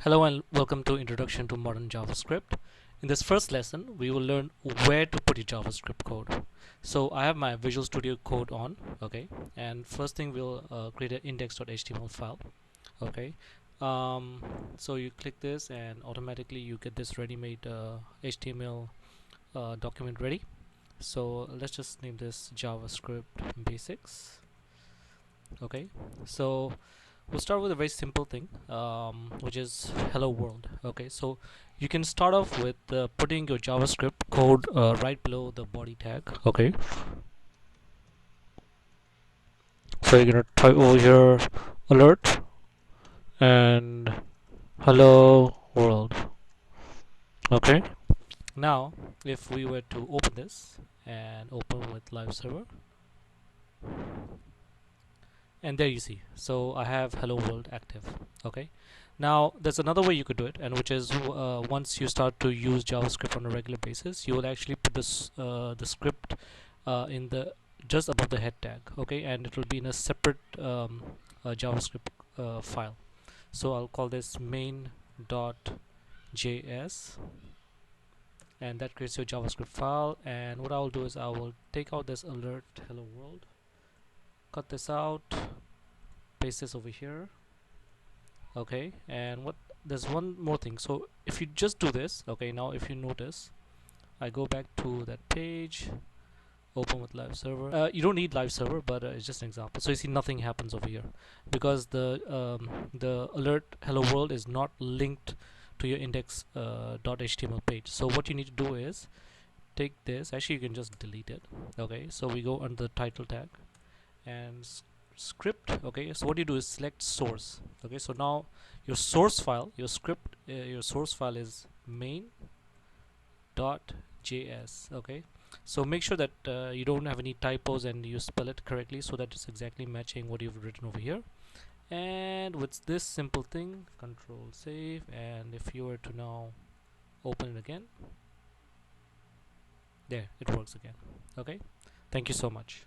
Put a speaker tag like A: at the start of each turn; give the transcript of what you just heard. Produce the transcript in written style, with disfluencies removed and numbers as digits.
A: Hello and welcome to Introduction to Modern JavaScript. In this first lesson, we will learn where to put your JavaScript code. So I have my Visual Studio Code on, okay, and first thing we'll create an index.html file, okay. So you click this and automatically you get this ready-made HTML document ready. So let's just name this JavaScript Basics, okay. So we'll start with a very simple thing, which is hello world. Okay, so you can start off with putting your JavaScript code right below the body tag. Okay, so you're gonna type over here alert and hello world. Okay, now if we were to open this and open with live server, and there you see, so I have hello world active. Okay, now there's another way you could do it, and which is once you start to use JavaScript on a regular basis, you will actually put this the script in the just above the head tag. Okay, and it will be in a separate JavaScript file. So I'll call this main.js, and that creates your JavaScript file. And what I'll do is I will take out this alert hello world, cut this out, paste this over here. Okay, and what there's one more thing. So if you just do this, okay, now if you notice, I go back to that page, open with live server. You don't need live server, but it's just an example. So you see nothing happens over here because the alert hello world is not linked to your index .html page. So what you need to do is take this, actually you can just delete it. Okay, so we go under the title tag and script. Okay, so what you do is select source. Okay, so now your source file, your script, your source file is main.js. okay, so make sure that you don't have any typos and you spell it correctly so that it's exactly matching what you've written over here. And with this simple thing, control save, and if you were to now open it again, there it works again. Okay, thank you so much.